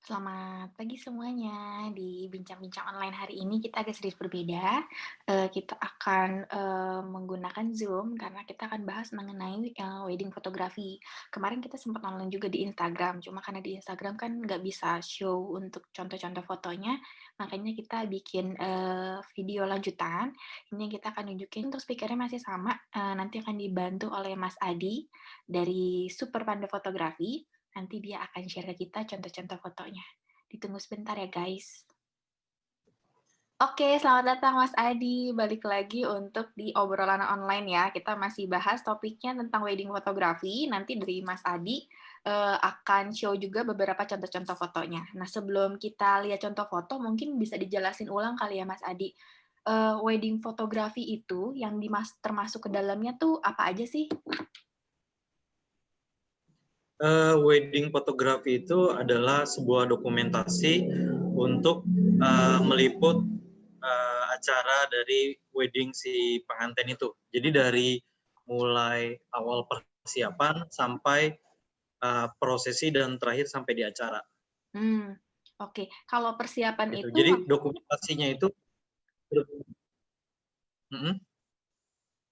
Selamat pagi semuanya. Di bincang-bincang online hari ini kita agak sedikit berbeda. Kita akan, menggunakan Zoom karena kita akan bahas mengenai, wedding fotografi. Kemarin kita sempat online juga di Instagram, cuma karena di Instagram kan nggak bisa show untuk contoh-contoh fotonya, makanya kita bikin, video lanjutan. Ini kita akan nunjukin untuk speaker masih sama, nanti akan dibantu oleh Mas Adi dari Super Panda Fotografi. Nanti dia akan share ke kita contoh-contoh fotonya. Ditunggu sebentar ya, guys. Oke, selamat datang Mas Adi. Balik lagi untuk di obrolan online ya. Kita masih bahas topiknya tentang wedding fotografi. Nanti dari Mas Adi akan show juga beberapa contoh-contoh fotonya. Nah, sebelum kita lihat contoh foto, mungkin bisa dijelasin ulang kali ya, Mas Adi. Wedding fotografi itu yang termasuk ke dalamnya tuh apa aja sih? Wedding fotografi itu adalah sebuah dokumentasi untuk meliput acara dari wedding si pengantin itu. Jadi dari mulai awal persiapan sampai prosesi dan terakhir sampai di acara. Oke. Kalau persiapan Gitu. itu Jadi dokumentasinya itu,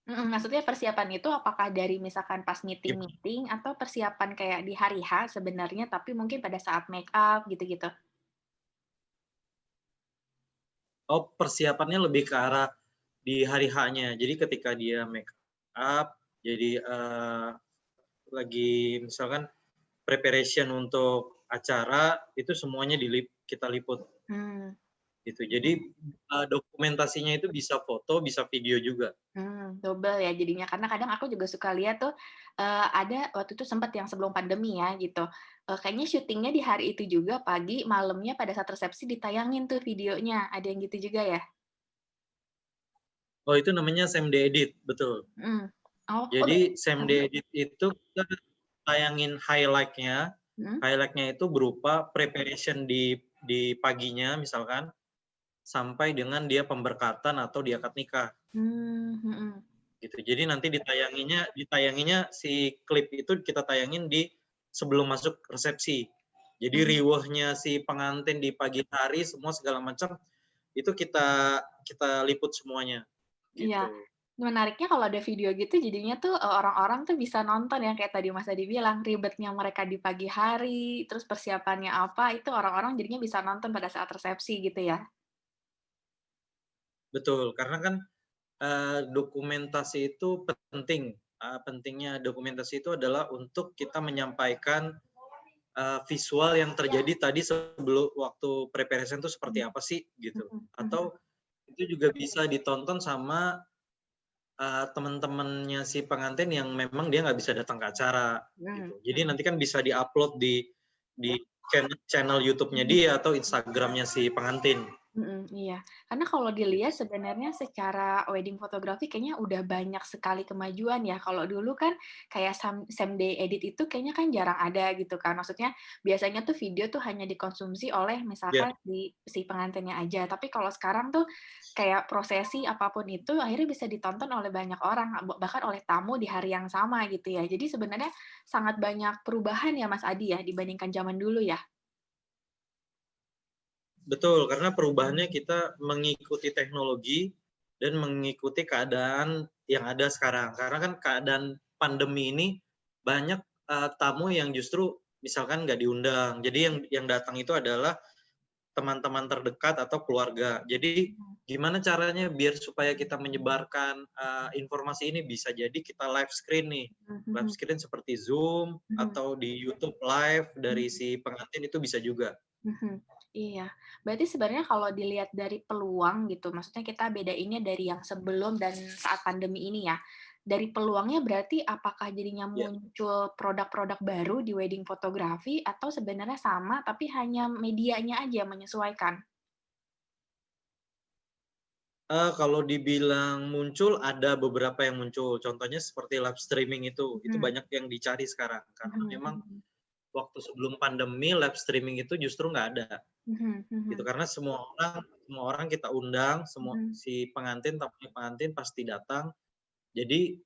maksudnya persiapan itu apakah dari misalkan pas gimana? meeting-meeting atau persiapan kayak di hari H sebenarnya, tapi mungkin pada saat make up gitu-gitu? Oh, persiapannya lebih ke arah di hari H-nya. Jadi ketika dia make up, jadi lagi misalkan preparation untuk acara itu semuanya kita liput Mmm, gitu. Jadi dokumentasinya itu bisa foto, bisa video juga. double ya jadinya, karena kadang aku juga suka lihat tuh, ada waktu itu sempat yang sebelum pandemi ya gitu, kayaknya syutingnya di hari itu juga pagi, malamnya pada saat resepsi ditayangin tuh videonya, ada yang gitu juga ya? Oh, itu namanya same day edit, betul. Mhm. Oh, kok Jadi same day edit itu kita tayangin highlight-nya. mhm? Highlight-nya itu berupa preparation di paginya misalkan sampai dengan dia pemberkatan atau di akad nikah. Mhm. Gitu. Jadi nanti ditayanginya si klip itu kita tayangin di sebelum masuk resepsi. Jadi Mmm, riweuhnya si pengantin di pagi hari semua segala macam itu kita kita liput semuanya iya. gitu. Menariknya kalau ada video gitu jadinya tuh, orang-orang tuh bisa nonton ya kayak tadi Mas Adi bilang, ribetnya mereka di pagi hari, terus persiapannya apa, itu orang-orang jadinya bisa nonton pada saat resepsi gitu ya? Betul, karena kan, dokumentasi itu penting, pentingnya dokumentasi itu adalah untuk kita menyampaikan, visual yang terjadi tadi sebelum waktu preparation itu seperti Mmm, apa sih gitu. mhm mhm. Atau itu juga bisa ditonton sama teman-temannya si pengantin yang memang dia nggak bisa datang ke acara, gitu. Mhm Jadi mhm. nanti kan bisa di-upload di channel YouTube-nya Mhm. dia atau Instagram-nya si pengantin. Mhm, iya. Karena kalau dilihat sebenarnya secara wedding fotografi kayaknya udah banyak sekali kemajuan ya. Kalau dulu kan kayak same day edit itu kayaknya kan jarang ada gitu kan. Maksudnya biasanya tuh video tuh hanya dikonsumsi oleh Ya, misalkan si pengantinnya aja. Tapi kalau sekarang tuh kayak prosesi apapun itu akhirnya bisa ditonton oleh banyak orang, bahkan oleh tamu di hari yang sama gitu ya. Jadi sebenarnya sangat banyak perubahan ya Mas Adi ya dibandingkan zaman dulu ya? betul, karena perubahannya kita mengikuti teknologi dan mengikuti keadaan yang ada sekarang. Karena kan keadaan pandemi ini banyak, tamu yang justru misalkan nggak diundang. Jadi yang datang itu adalah teman-teman terdekat atau keluarga. Jadi Mhm, gimana caranya biar supaya kita menyebarkan, informasi ini, bisa jadi kita live screen nih. Live mhm screen seperti Zoom mhm atau di YouTube live dari mhm. si pengantin itu bisa juga. Mhm, iya. Berarti sebenarnya kalau dilihat dari peluang gitu, maksudnya kita bedainnya dari yang sebelum dan saat pandemi ini ya. Dari peluangnya berarti apakah jadinya Ya, muncul produk-produk baru di wedding fotografi atau sebenarnya sama tapi hanya medianya aja yang menyesuaikan? kalau dibilang muncul, ada beberapa yang muncul. Contohnya seperti live streaming itu Mhm, banyak yang dicari sekarang. Karena mhm memang mhm, waktu sebelum pandemi live streaming itu justru nggak ada. mhm Gitu, mhm, karena semua orang kita undang, semua mhm, si pengantin, tamunya pengantin pasti datang. Jadi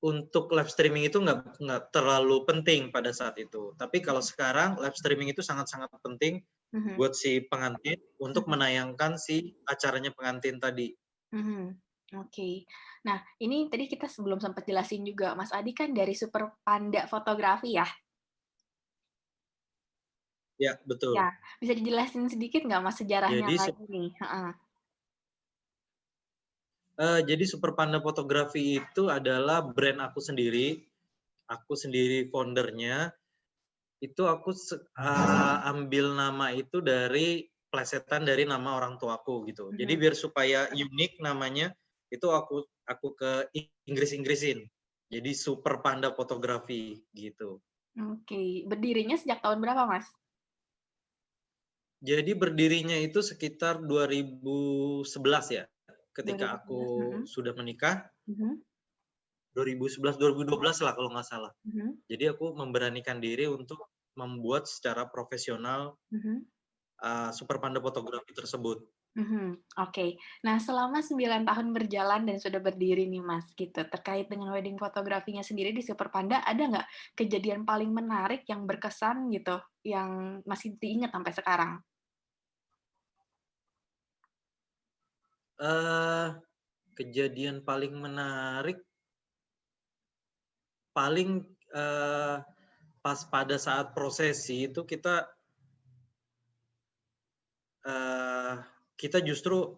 untuk live streaming itu nggak terlalu penting pada saat itu. Tapi kalau sekarang live streaming itu sangat-sangat penting Mhm. buat si pengantin untuk Mhm. menayangkan si acaranya pengantin tadi. Mhm. Oke. Nah, ini tadi kita sebelum sempat jelasin juga, Mas Adi kan dari Super Panda Fotografi ya? Ya, Ya, betul. bisa dijelasin sedikit nggak, Mas, sejarahnya Jadi lagi nih? Heeh. jadi Super Panda Fotografi itu adalah brand aku sendiri founder-nya. Itu aku ambil nama itu dari plesetan dari nama orang tuaku gitu. Jadi Mhm. biar supaya unik namanya, itu aku ke Inggris-Inggrisin. Jadi Super Panda Fotografi gitu. Oke. Berdirinya sejak tahun berapa, Mas? Jadi berdirinya itu sekitar 2011 ya, ketika aku 2011. Mhm. sudah menikah, Mhm. 2011, 2012 lah kalau nggak salah. Mhm. Jadi aku memberanikan diri untuk membuat secara profesional Mhm. Super Panda Fotografi tersebut. Mhm, oke. Nah, selama 9 tahun berjalan dan sudah berdiri nih, Mas, gitu, terkait dengan wedding fotografinya sendiri di Super Panda, ada nggak kejadian paling menarik yang berkesan gitu, yang masih diingat sampai sekarang? Eee, Kejadian paling menarik, paling, pas pada saat prosesi itu eee, kita justru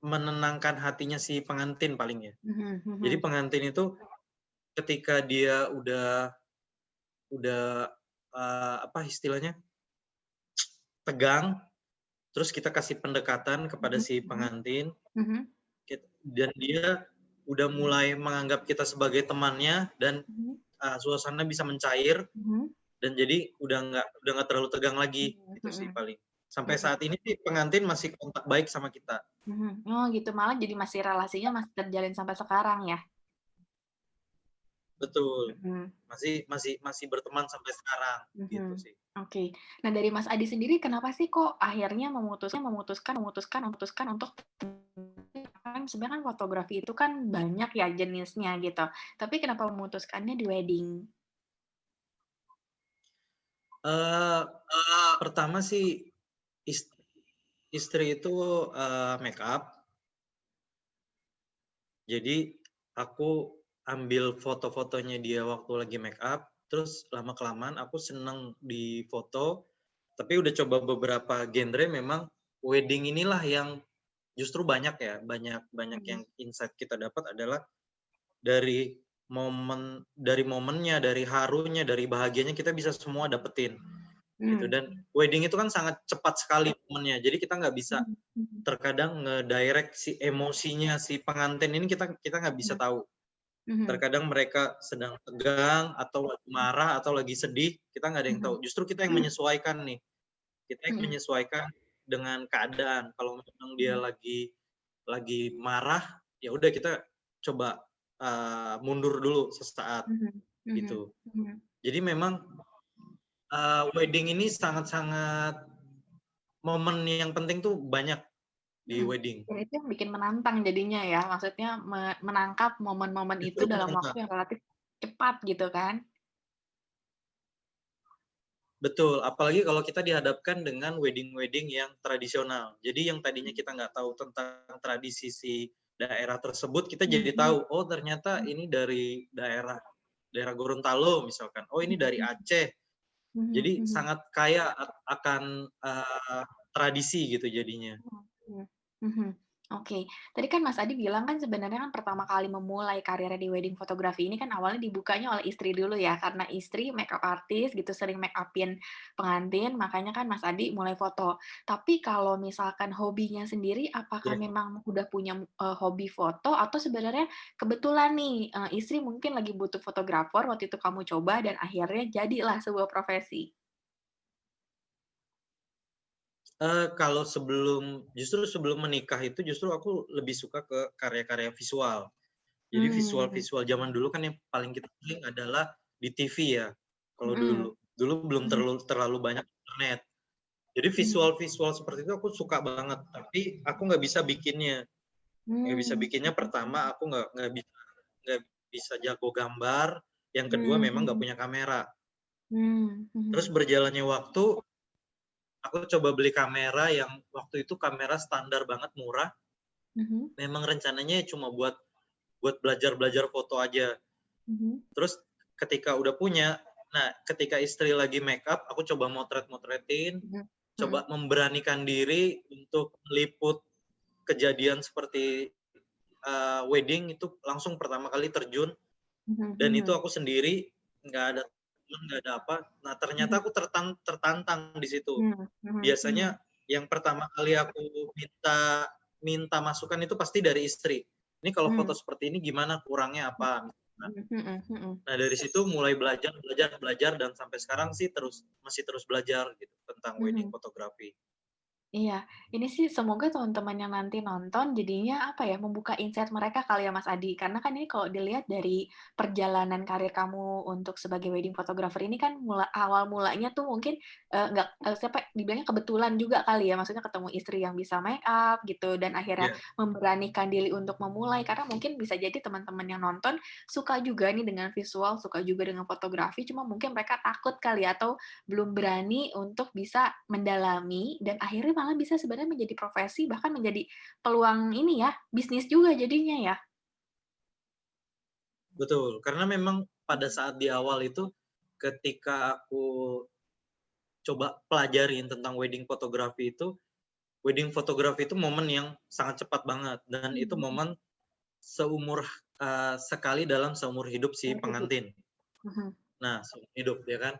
menenangkan hatinya si pengantin paling ya. Mhm. Jadi Mhm. pengantin itu ketika dia udah, apa istilahnya, tegang, terus kita kasih pendekatan kepada Mhm. si Mhm. pengantin, Mhm. dan dia udah mulai menganggap kita sebagai temannya dan, Mhm. suasana bisa mencair. Mhm. Dan jadi udah nggak terlalu tegang lagi, Mhm. itu sih Mhm. paling. Sampai Mhm. saat ini sih pengantin masih kontak baik sama kita. Mhm. Oh gitu, malah jadi masih relasinya masih terjalin sampai sekarang ya? Betul, Mhm. masih masih masih berteman sampai sekarang, gitu Mhm. sih. Oke. Nah, dari Mas Adi sendiri kenapa sih kok akhirnya memutuskan untuk kan sebenarnya kan fotografi itu kan banyak ya jenisnya gitu, tapi kenapa memutuskannya di wedding? Eee, Pertama sih is istri itu, makeup, jadi aku ambil foto-fotonya dia waktu lagi makeup, terus lama-kelamaan aku seneng di foto, tapi udah coba beberapa genre memang wedding inilah yang justru banyak ya, banyak banyak Mhm. yang insight kita dapat adalah dari dari momennya, dari harunya, dari bahagianya kita bisa semua dapetin, gitu. Mmm. Dan wedding itu kan sangat cepat sekali momennya, jadi kita nggak bisa Mhm. Mhm. terkadang ngedirect si emosinya si pengantin ini kita kita nggak bisa Mhm. tahu. Mhm. Terkadang mereka sedang tegang, atau lagi marah, atau lagi sedih, kita nggak ada yang tahu. Mhm. Justru kita yang menyesuaikan nih, kita yang Mhm. menyesuaikan dengan keadaan. Kalau memang dia Mhm. lagi marah, ya udah kita coba, mundur dulu sesaat, Mhm. Mhm. gitu. Mhm. Jadi memang, wedding ini sangat-sangat momen yang penting tuh banyak di Mhm. wedding. Dan itu yang bikin menantang jadinya ya, maksudnya menangkap momen-momen itu Justru dalam waktu menantang. yang relatif cepat gitu kan? Betul, apalagi kalau kita dihadapkan dengan wedding-wedding yang tradisional. Jadi yang tadinya Mhm. kita nggak tahu tentang tradisi si daerah tersebut, kita jadi Mhm. tahu, oh ternyata ini dari daerah daerah Gorontalo misalkan, oh ini dari Mhm. Aceh. Mhm. Jadi Mhm. sangat kaya akan, tradisi gitu jadinya. Mhm. Mhm. Oke. Tadi kan Mas Adi bilang kan sebenarnya kan pertama kali memulai karirnya di wedding fotografi ini kan awalnya dibukanya oleh istri dulu ya, karena istri makeup artist gitu, sering make-up-in pengantin, makanya kan Mas Adi mulai foto. Tapi kalau misalkan hobinya sendiri, apakah Ya. memang udah punya, hobi foto atau sebenarnya kebetulan nih, istri mungkin lagi butuh fotografer, waktu itu kamu coba dan akhirnya jadilah sebuah profesi? Kalau justru sebelum menikah itu justru aku lebih suka ke karya-karya visual. Jadi Mmm. visual-visual zaman dulu kan yang paling kita sering adalah di TV ya, kalau Mhm. dulu. Dulu belum Mhm. terlalu terlalu banyak internet. Jadi Mhm. visual-visual seperti itu aku suka banget, tapi aku nggak bisa bikinnya. Nggak bisa Mmm. bikinnya, pertama aku nggak bisa jago gambar, yang kedua Mmm. memang nggak Mhm. punya kamera. Mmm. Terus Mhm. berjalannya waktu, aku coba beli kamera yang waktu itu kamera standar banget, murah, Mhm, memang rencananya cuma buat belajar-belajar foto aja. mhm, Terus ketika udah punya, nah ketika istri lagi make up, aku coba motret-motretin, mhm, mhm, coba memberanikan diri untuk meliput kejadian seperti, wedding itu langsung pertama kali terjun, mhm, dan itu mhm, aku sendiri, nggak ada temen, nggak ada apa. Nah, ternyata mhm, aku tertantang di situ. mhm, mhm, Biasanya mhm, yang pertama kali aku minta minta masukan itu pasti dari istri. "Ini kalau foto mmm, seperti ini gimana, kurangnya apa?" Misalkan. mhm, mhm, mhm. Nah, dari situ mulai belajar belajar belajar dan sampai sekarang sih masih terus belajar gitu tentang wedding Mhm. fotografi. Iya, ini sih semoga teman-teman yang nanti nonton jadinya, apa ya, membuka insight mereka kali ya, Mas Adi. Karena kan ini kalau dilihat dari perjalanan karir kamu untuk sebagai wedding photographer ini kan awal mulanya tuh mungkin, nggak siapa dibilangnya kebetulan juga kali ya, maksudnya ketemu istri yang bisa make up gitu, dan akhirnya Iya, memberanikan diri untuk memulai. Karena mungkin bisa jadi teman-teman yang nonton suka juga nih dengan visual, suka juga dengan fotografi, cuma mungkin mereka takut kali ya, atau belum berani untuk bisa mendalami dan akhirnya malah bisa sebenarnya menjadi profesi, bahkan menjadi peluang ini ya, bisnis juga jadinya ya? betul. Karena memang pada saat di awal itu ketika aku coba pelajarin tentang wedding fotografi itu momen yang sangat cepat banget dan itu Mhm, momen seumur sekali dalam seumur hidup si seumur hidup. pengantin. Mhm, Nah, seumur hidup ya kan.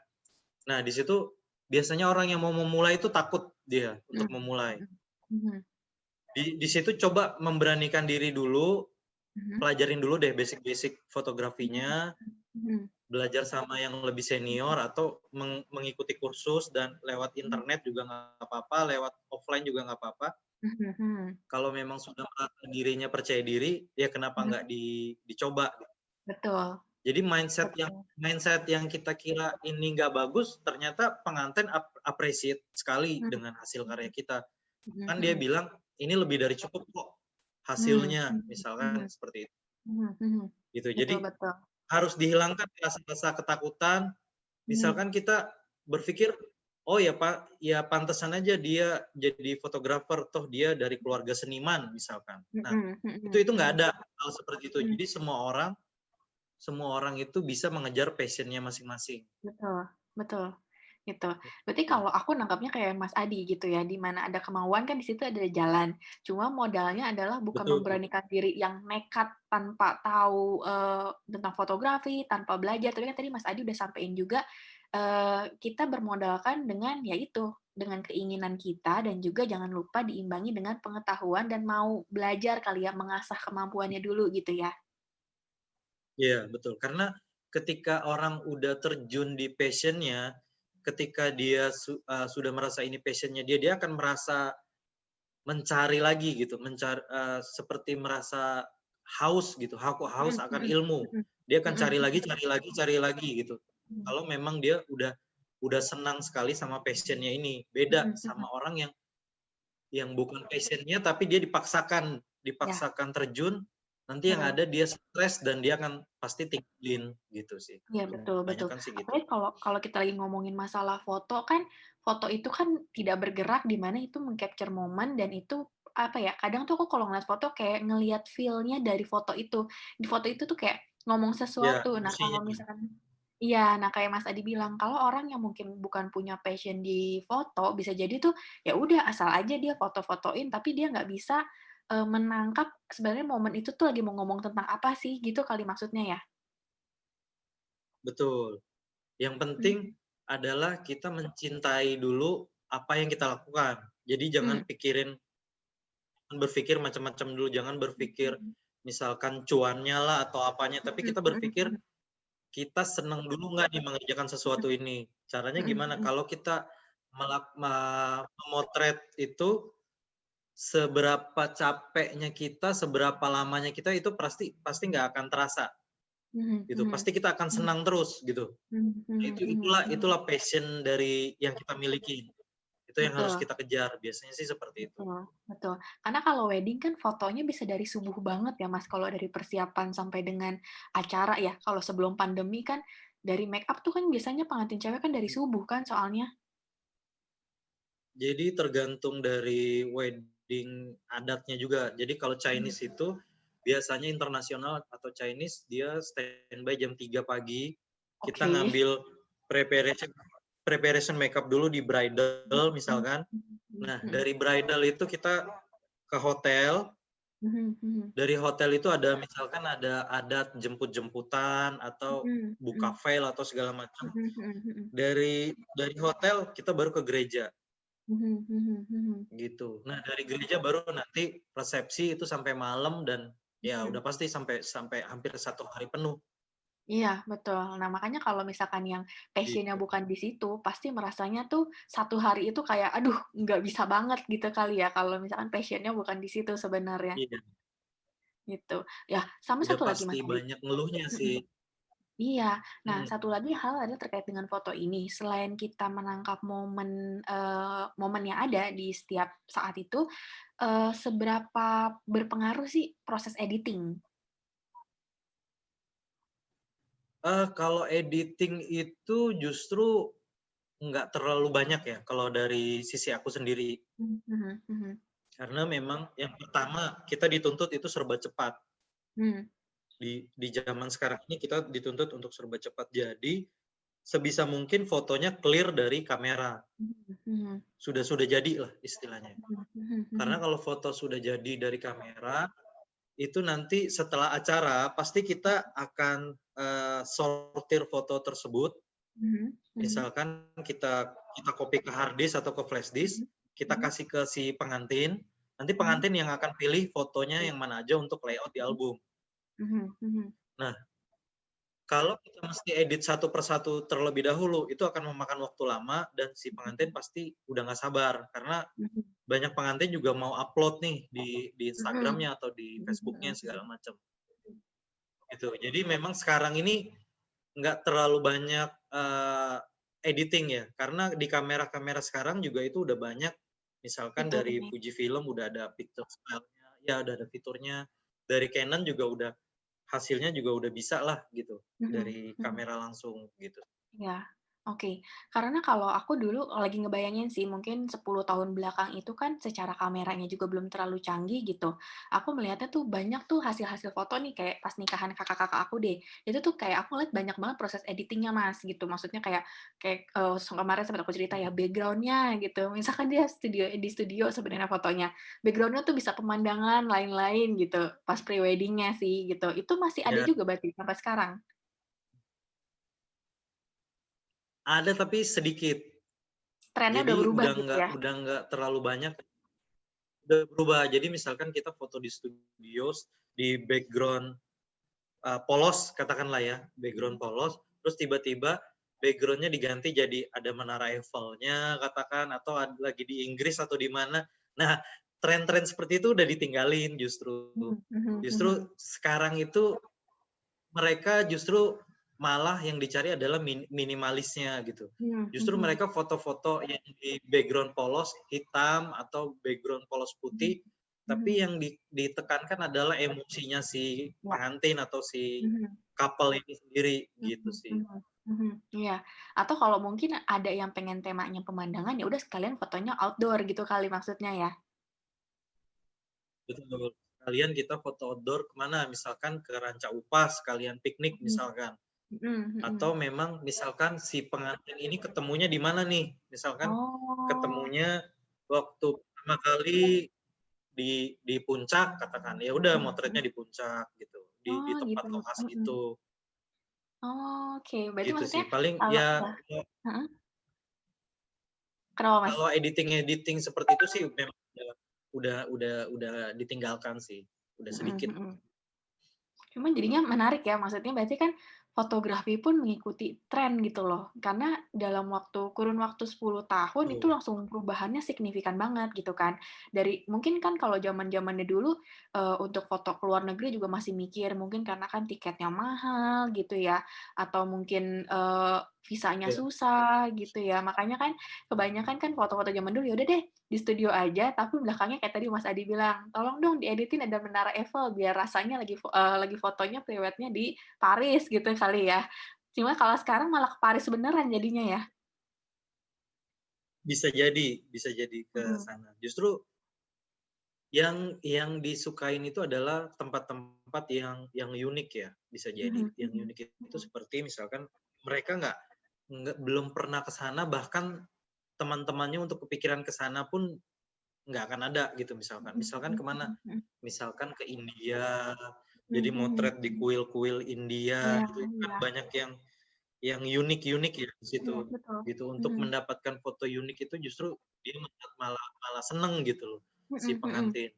Nah, di situ biasanya orang yang mau memulai itu takut dia untuk mhm, memulai. mhm, mhm, Di situ coba memberanikan diri dulu, mhm, pelajarin dulu deh basic-basic mhm, fotografinya, mhm, belajar sama yang lebih senior atau mengikuti kursus dan lewat mhm, internet juga nggak apa-apa, lewat offline juga nggak apa-apa. mhm, mhm, Kalau memang sudah merasa dirinya percaya diri, ya kenapa mhm, nggak dicoba. betul, Jadi mindset yang betul, mindset yang kita kira ini nggak bagus, ternyata pengantin appreciate sekali mhm, dengan hasil karya kita. mhm, Kan dia mhm, bilang, "Ini lebih dari cukup kok mmm, hasilnya," mhm, misalkan mhm, seperti itu, mhm, mhm, gitu. Jadi betul, betul, harus dihilangkan rasa-rasa ketakutan, mhm, misalkan kita berpikir, "Oh ya Pak, ya pantesan aja dia jadi fotografer, toh dia dari keluarga seniman," misalkan. Nah, mhm, itu mhm, itu nggak mhm, ada hal seperti itu. mhm. Jadi semua orang itu bisa mengejar passion-nya masing-masing. Betul, betul, gitu. Berarti kalau aku nangkapnya kayak Mas Adi gitu ya, di mana ada kemauan kan di situ ada jalan. Cuma modalnya adalah bukan Betul, memberanikan diri yang nekat tanpa tahu, tentang fotografi, tanpa belajar, tapi kan tadi Mas Adi udah sampein juga, kita bermodalkan dengan ya itu, dengan keinginan kita dan juga jangan lupa diimbangi dengan pengetahuan dan mau belajar kali ya, mengasah kemampuannya dulu gitu ya? iya betul. Karena ketika orang udah terjun di passion-nya, ketika dia sudah merasa ini passion-nya dia, dia akan merasa mencari lagi gitu, seperti merasa haus gitu, haus Mhm, akan mhm, ilmu. mhm, Dia akan mhm, cari lagi mhm, cari lagi cari lagi gitu. mhm, Kalau memang dia udah senang sekali sama passion-nya ini. Beda mhm, sama mhm, orang yang bukan passion-nya tapi dia dipaksakan ya. dipaksakan terjun, nanti yang Betul. ada dia stres dan dia akan pasti tinggalin gitu sih. Iya, betul, betul. Kebanyakan sih gitu. Apalagi kalau kalau kita lagi ngomongin masalah foto kan, foto itu kan tidak bergerak, di mana itu meng-capture momen dan itu, apa ya, kadang tuh aku kalau ngeliat foto kayak ngelihat feel-nya dari foto itu. Di foto itu tuh kayak ngomong Ya, sesuatu. Nah, emosinya kalau misalkan iya, nah kayak Mas Adi bilang, kalau orang yang mungkin bukan punya passion di foto, bisa jadi tuh, ya udah asal aja dia foto-fotoin, tapi dia nggak bisa, menangkap sebenarnya momen itu tuh lagi mau ngomong tentang apa sih, gitu kali maksudnya ya? betul. Yang penting Mhm. adalah kita mencintai dulu apa yang kita lakukan. Jadi Mmm, jangan berpikir macam-macam dulu, jangan berpikir mhm, misalkan cuannya lah atau apanya, tapi mhm, kita mhm, berpikir, mhm, kita senang dulu nggak nih mengerjakan sesuatu ini. Caranya mhm, gimana? mhm, Kalau kita memotret itu, seberapa capeknya kita, seberapa lamanya kita, itu pasti pasti nggak akan terasa, mhm, gitu. mhm, Pasti kita akan mhm, senang terus, gitu. mhm, Nah, mhm, itulah mhm, mhm. itulah passion dari yang kita miliki. Itu yang harus Betul, kita kejar, biasanya sih seperti itu. betul, betul. Karena kalau wedding kan fotonya bisa dari subuh banget ya, Mas, kalau dari persiapan sampai dengan acara ya. Kalau sebelum pandemi kan dari make up tuh kan biasanya pengantin cewek kan dari subuh kan soalnya. Jadi tergantung dari wedding adatnya juga. Jadi kalau Mhm. Chinese itu biasanya internasional atau Chinese dia standby jam 3 pagi. Kita Oke. ngambil preparation preparation makeup dulu di Mhm bridal mhm misalkan. mhm Nah, mhm dari bridal itu kita ke hotel. mhm mhm Dari hotel itu ada misalkan ada adat jemput-jemputan atau mhm buka mhm veil atau segala macam. mhm mhm mhm Dari hotel kita baru ke gereja. mhm mhm mhm Gitu. Nah, dari gereja baru nanti resepsi itu sampai malam dan ya mhm. udah pasti sampai sampai hampir 1 hari penuh, Iya, betul. Nah, makanya kalau misalkan yang passion-nya gitu. bukan di situ, pasti merasanya tuh 1 hari itu kayak, aduh, nggak bisa banget gitu kali ya, kalau misalkan passion-nya bukan di situ sebenarnya, Iya, gitu. Ya, sama udah satu lagi pasti Mas Adi. banyak ngeluhnya Mhm. sih. Iya. Nah, Mhm. satu lagi hal adalah terkait dengan foto ini. Selain kita menangkap momen, momen yang ada di setiap saat itu, seberapa berpengaruh sih proses editing? Kalau editing itu justru nggak terlalu banyak ya, kalau dari sisi aku sendiri. Mhm mhm mhm. Karena memang yang pertama, kita dituntut itu serba cepat. Mmm. Di zaman sekarang ini kita dituntut untuk serba cepat. Jadi, sebisa mungkin fotonya clear dari kamera. Mhm mhm. Sudah jadilah istilahnya. Mhm mhm Karena mhm. kalau foto sudah jadi dari kamera, itu nanti setelah acara pasti kita akan, sortir foto tersebut. Mhm mhm. Misalkan kita kita copy ke hard disk atau ke flash disk, Mhm. kita Mhm. kasih ke si pengantin, nanti Mhm. pengantin yang akan pilih fotonya yang mana aja untuk layout di Mhm. album. Mhm mhm. Nah, kalau kita mesti edit satu persatu terlebih dahulu, itu akan memakan waktu lama dan si pengantin pasti udah nggak sabar, karena Mhm. banyak pengantin juga mau upload nih di Mhm. Instagram-nya atau di Mhm Facebook-nya mhm segala mhm. macam, gitu. Jadi memang sekarang ini nggak terlalu banyak, editing ya, karena di kamera-kamera sekarang juga itu udah banyak, misalkan dari Fiturnya. Fujifilm udah ada picture style-nya, ya udah ada fiturnya, dari Canon juga udah hasilnya juga udah bisa lah gitu, Mhm dari mhm. kamera langsung gitu. Iya, oke. Karena kalau aku dulu lagi ngebayangin sih, mungkin 10 tahun belakang itu kan secara kameranya juga belum terlalu canggih gitu. Aku melihatnya tuh banyak tuh hasil-hasil foto nih, kayak pas nikahan kakak-kakak aku deh. Itu tuh kayak aku lihat banyak banget proses editing-nya, Mas, gitu. Maksudnya kayak kayak, kemarin sempat aku cerita ya, Mhm. background-nya gitu. Misalkan dia di studio sebenarnya fotonya, background-nya tuh bisa pemandangan lain-lain gitu, pas pre-wedding-nya sih, gitu. Itu masih ada Ya, juga berarti sampai sekarang? ada tapi sedikit. Trennya udah Jadi berubah gitu ya? udah nggak terlalu banyak, udah berubah. Jadi misalkan kita foto di studio, di background, polos katakanlah ya, background Mhm. polos, terus tiba-tiba background-nya diganti jadi ada Menara Eiffel-nya katakan, atau lagi di Inggris atau di mana. Nah, tren-tren seperti itu udah ditinggalin justru. Mhm mhm Justru mhm. sekarang itu mereka justru malah yang dicari adalah minimalisnya gitu. Mhm Justru mhm mereka foto-foto yang di background polos hitam atau background polos mhm putih, tapi mhm. yang ditekankan adalah emosinya si Iya. pengantin atau si Mhm couple ini sendiri, gitu mhm sih. mhm mhm. Iya. Atau kalau mungkin ada yang pengen temanya pemandangan, ya udah sekalian fotonya outdoor gitu kali maksudnya ya? Betul. Sekalian kita foto outdoor ke mana, misalkan ke Ranca Upas, sekalian piknik Mhm misalkan. mhm Atau mhm. memang misalkan si pengantin ini ketemunya di mana nih, misalkan Oh. ketemunya waktu pertama kali di puncak katakan, ya udah Mhm motretnya mhm. di puncak gitu, di Oh tempat gitu. lokasi Mhm. itu, Oke, berarti gitu sih. maksudnya Paling kalau ya ya heeh, kenapa Mas? editing seperti itu sih memang udah ditinggalkan sih, udah Mhm sedikit. mhm. Cuman jadinya menarik ya, maksudnya berarti kan fotografi pun mengikuti tren gitu loh. Karena dalam kurun waktu 10 tahun itu Betul. langsung perubahannya signifikan banget gitu kan. Dari mungkin kan kalau zaman-zamannya dulu, untuk foto ke luar negeri juga masih mikir, mungkin karena kan tiketnya mahal gitu ya, atau mungkin, visanya Iya. susah gitu ya. Makanya kan kebanyakan kan foto-foto zaman dulu, ya udah deh di studio aja, tapi belakangnya kayak tadi Mas Adi bilang, "Tolong dong dieditin ada Menara Eiffel," biar rasanya lagi fotonya priwetnya di Paris gitu kali ya. Cuma kalau sekarang malah ke Paris beneran jadinya ya? bisa jadi ke Mhm. sana. Justru yang disukain itu adalah tempat-tempat yang unik ya, bisa jadi. Mhm Yang mhm unik itu mhm. seperti misalkan mereka belum pernah ke sana, bahkan teman-temannya untuk kepikiran ke sana pun nggak akan ada gitu misalkan. Mhm Misalkan mhm ke mana? mhm mhm. Misalkan ke India, jadi Mhm motret mhm di mhm. kuil-kuil India Iya gitu kan iya. banyak yang unik-unik ya di situ, Iya, betul. gitu. Untuk Mhm. mendapatkan foto unik itu justru dia malah malah seneng gitu loh, si Mhm mhm. pengantin.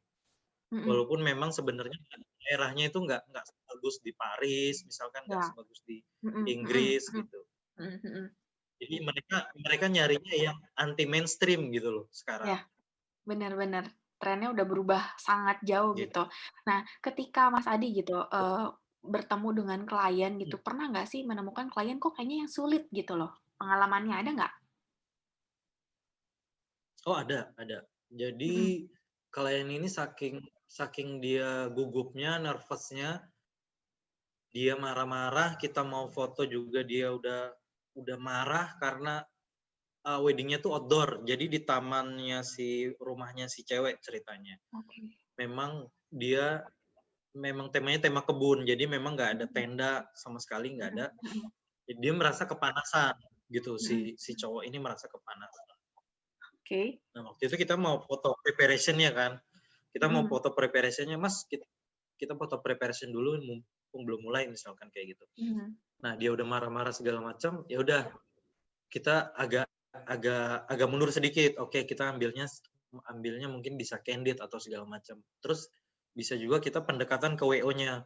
Mhm. Walaupun memang sebenarnya daerahnya itu nggak sebagus di Paris, misalkan nggak Iya. sebagus di Mhm mhm Inggris mhm. gitu. Mhm mhm. Jadi mereka mereka nyarinya yang anti mainstream gitu loh sekarang, Iya, bener bener. Trennya udah berubah sangat jauh gitu. gitu. Nah, ketika Mas Adi gitu, bertemu dengan klien gitu, Mhm. pernah nggak sih menemukan klien kok kayaknya yang sulit gitu loh? Pengalamannya ada nggak? Oh ada. Mhm. Jadi klien ini saking saking dia gugupnya, nervous-nya, dia marah-marah, kita mau foto juga dia udah marah karena, wedding-nya tuh outdoor, jadi di tamannya rumahnya si cewek ceritanya. Oke. Memang dia memang temanya tema kebun, jadi memang nggak ada Mhm tenda sama sekali, nggak mhm ada. mhm Jadi dia merasa kepanasan gitu, mhm si mhm. cowok ini merasa kepanasan. Oke. Nah, waktu itu kita mau foto preparation-nya kan, kita mau Mhm foto preparation-nya, "Mas, kita foto preparation dulu mumpung belum mulai," misalkan kayak gitu. mhm Nah, dia udah marah-marah segala macam, ya udah kita agak agak agak mundur sedikit, oke kita ambilnya mungkin bisa candid atau segala macam. Terus bisa juga kita pendekatan ke WO-nya,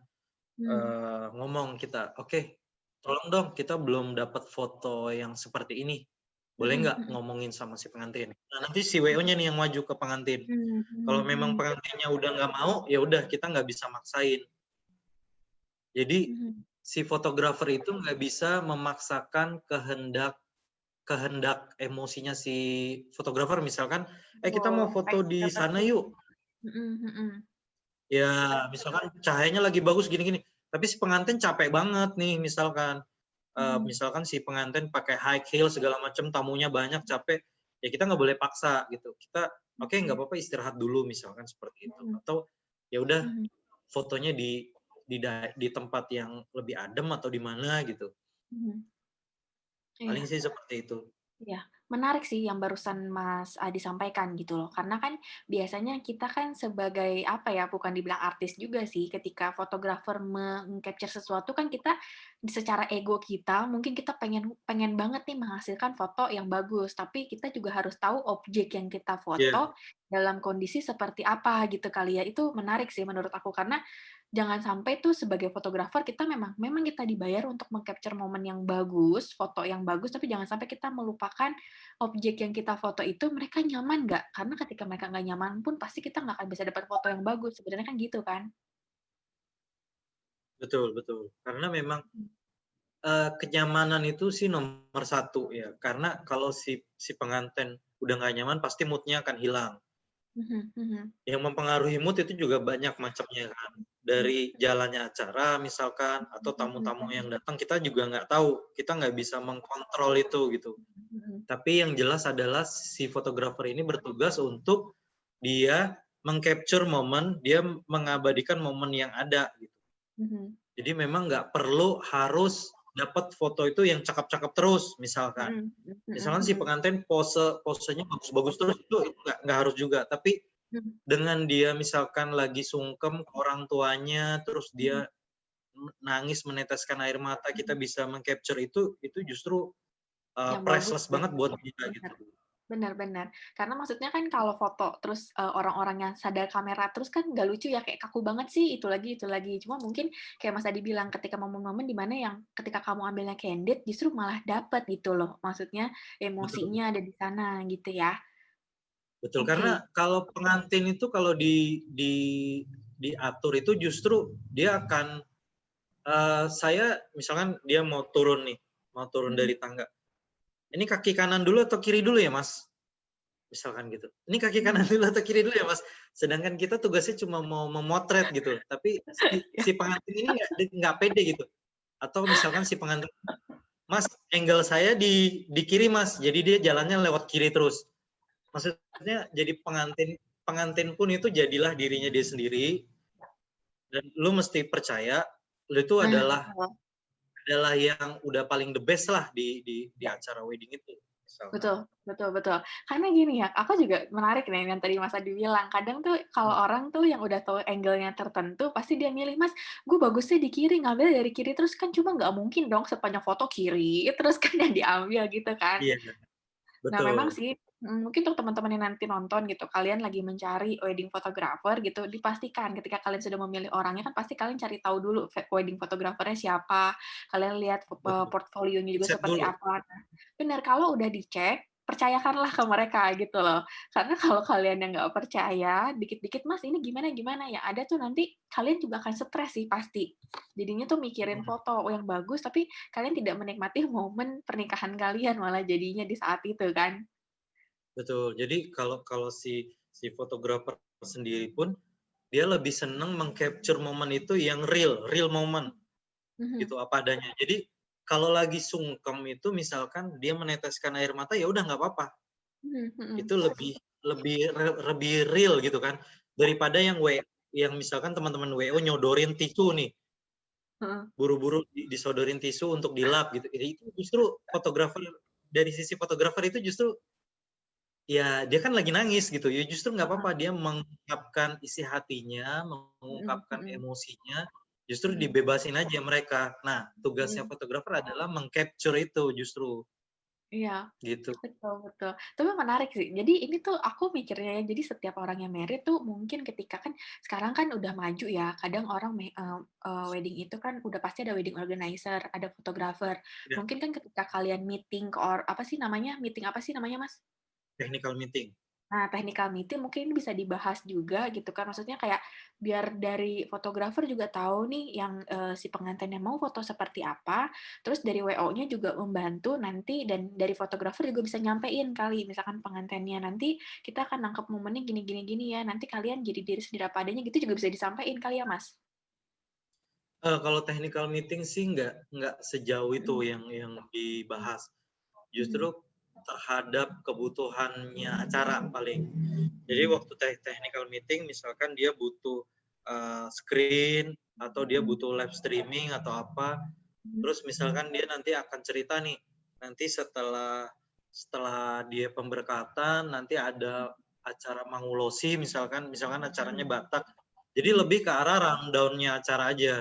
mhm ngomong kita, "Oke, tolong dong kita belum dapat foto yang seperti ini, boleh mhm nggak mhm ngomongin sama si pengantin?" Nah, nanti si WO-nya nih yang maju ke pengantin. mhm Kalau mhm memang mhm pengantinnya udah nggak mau, ya udah kita nggak bisa maksain. Jadi mhm. si fotografer itu nggak bisa memaksakan kehendak kehendak emosinya si fotografer, misalkan, kita mau Betul, foto kayak di sana dapetin yuk." mhm mhm Ya misalkan cahayanya lagi bagus gini-gini, tapi si pengantin capek banget nih misalkan, mhm misalkan si pengantin pakai high heel segala macam, tamunya banyak, capek, ya kita nggak boleh paksa gitu. Kita, "Oke, nggak mhm apa-apa istirahat dulu," misalkan seperti itu. mhm Atau, ya udah mhm fotonya di tempat yang lebih adem atau di mana gitu. mhm. Paling Iya. sih seperti itu. Iya, menarik sih yang barusan Mas Adi sampaikan gitu loh. Karena kan biasanya kita kan sebagai apa ya, bukan dibilang artis juga sih, ketika fotografer meng-capture sesuatu kan kita secara ego kita mungkin kita pengen pengen banget nih menghasilkan foto yang bagus, tapi kita juga harus tahu objek yang kita Iya, foto dalam kondisi seperti apa gitu kali ya. Itu menarik sih menurut aku karena jangan sampai tuh sebagai fotografer kita memang memang kita dibayar untuk meng-capture momen yang bagus, foto yang bagus, tapi jangan sampai kita melupakan objek yang kita foto itu mereka nyaman nggak? Karena ketika mereka nggak nyaman pun pasti kita nggak akan bisa dapat foto yang bagus, sebenarnya kan gitu kan? betul. Karena memang, Mhm. kenyamanan itu sih nomor satu ya, karena kalau si si pengantin udah nggak nyaman pasti mood-nya akan hilang. Mhm mhm. Yang mempengaruhi mood itu juga banyak macamnya kan, Mhm. dari jalannya acara misalkan atau Mhm mhm tamu-tamu mhm. yang datang kita juga nggak tahu, kita nggak bisa mengkontrol itu gitu. Mhm. Tapi yang jelas adalah si fotografer ini bertugas untuk dia meng-capture momen, dia mengabadikan momen yang ada gitu. Mhm. Jadi memang nggak perlu harus dapat foto itu yang cakep-cakep terus misalkan. Mhm mhm mhm Misalkan si mhm. pengantin posenya bagus-bagus terus itu nggak harus juga, tapi Mhm dengan dia misalkan lagi sungkem ke orang tuanya, terus mhm. dia nangis meneteskan air mata, kita Mhm. bisa meng-capture itu justru, Yang bagus priceless ya? banget buat kita Bener. gitu. Bener bener. Karena maksudnya kan kalau foto terus, orang-orang yang sadar kamera terus kan nggak lucu ya, kayak kaku banget sih, itu lagi itu lagi. Cuma mungkin kayak Mas tadi bilang, ketika momen-momen di mana yang ketika kamu ambilnya candid, justru malah dapet gitu loh, maksudnya Betul emosinya ada di sana, gitu ya. betul, Oke. karena kalau pengantin itu kalau diatur itu justru dia akan, saya misalkan dia mau turun nih, mau turun Mhm dari tangga, "Ini kaki kanan dulu atau kiri dulu ya, Mas?" Misalkan gitu. "Ini kaki kanan mhm. dulu atau kiri dulu ya, Mas?" Sedangkan kita tugasnya cuma mau memotret gitu, tapi si Ya. si pengantin ini nggak pede gitu. Atau misalkan si pengantin, "Mas, angle saya di kiri, Mas." Jadi dia jalannya lewat kiri terus. maksudnya jadi pengantin pengantin pun itu jadilah dirinya dia sendiri dan lu mesti percaya lu itu Nah, adalah yang udah paling the best lah di acara wedding itu misalkan. betul betul betul. Karena gini ya, aku juga menarik nih yang tadi Mas Adi bilang, kadang tuh kalau orang tuh yang udah tahu angle-nya tertentu, pasti dia milih, "Mas, gue bagusnya di kiri, ngambil dari kiri terus." Kan cuma nggak mungkin dong sepanjang foto kiri terus kan yang diambil gitu kan. Iya, Nah, memang betul. sih, mungkin untuk teman-teman yang nanti nonton gitu, kalian lagi mencari wedding photographer gitu, dipastikan ketika kalian sudah memilih orangnya kan pasti kalian cari tahu dulu wedding photographer-nya siapa, kalian lihat, Betul. portfolionya juga Dicek seperti dulu. apa. Nah, bener, kalau udah dicek, percayakanlah ke mereka gitu loh. Karena kalau kalian yang nggak percaya, dikit-dikit, "Mas, ini gimana gimana?" Yang ada tuh nanti kalian juga akan stres sih pasti. Jadinya tuh mikirin Mhm, foto yang bagus, tapi kalian tidak menikmati momen pernikahan kalian malah jadinya di saat itu kan. betul. Jadi kalau kalau si fotografer sendiri pun, dia lebih seneng meng-capture momen itu yang real, real moment, Mhm, gitu, apa adanya. Jadi, kalau lagi sungkem itu misalkan dia meneteskan air mata, ya udah nggak apa-apa. mhm mhm. Itu lebih lebih real gitu kan, daripada yang misalkan teman-teman WO nyodorin tisu nih, Heeh. buru-buru disodorin tisu untuk dilap gitu. Itu justru fotografer dari sisi fotografer itu justru ya dia kan lagi nangis gitu ya, justru nggak Heeh. apa-apa dia mengungkapkan isi hatinya, Mhm mengungkapkan mhm. emosinya, justru Mhm dibebasin aja mereka. Nah, tugasnya mhm. fotografer adalah meng-capture itu justru, Iya, gitu. betul betul. Tapi menarik sih. Jadi ini tuh aku mikirnya ya, jadi setiap orang yang married tuh mungkin ketika kan sekarang kan udah maju ya, kadang orang wedding itu kan udah pasti ada wedding organizer, ada fotografer. Ya, Mungkin kan ketika kalian meeting apa sih namanya, meeting apa sih namanya, Mas? technical meeting. Nah, technical meeting mungkin ini bisa dibahas juga gitu kan, maksudnya kayak biar dari fotografer juga tahu nih yang, si pengantinnya mau foto seperti apa, terus dari WO-nya juga membantu nanti dan dari fotografer juga bisa nyampein kali, misalkan pengantinnya, "Nanti kita akan nangkep momennya gini gini gini ya, nanti kalian jadi diri sendiri apa adanya," gitu juga bisa disampaikan kali ya, Mas? Kalau technical meeting sih nggak sejauh itu Mhm yang dibahas. Justru mhm terhadap kebutuhannya acara paling. Jadi mhm waktu technical meeting misalkan dia butuh, screen atau dia mhm butuh live streaming atau apa, mhm terus misalkan dia nanti akan cerita nih, nanti setelah setelah dia pemberkatan nanti ada acara mangulosi misalkan misalkan acaranya mhm Batak. Jadi mhm lebih ke arah rundown-nya acara aja.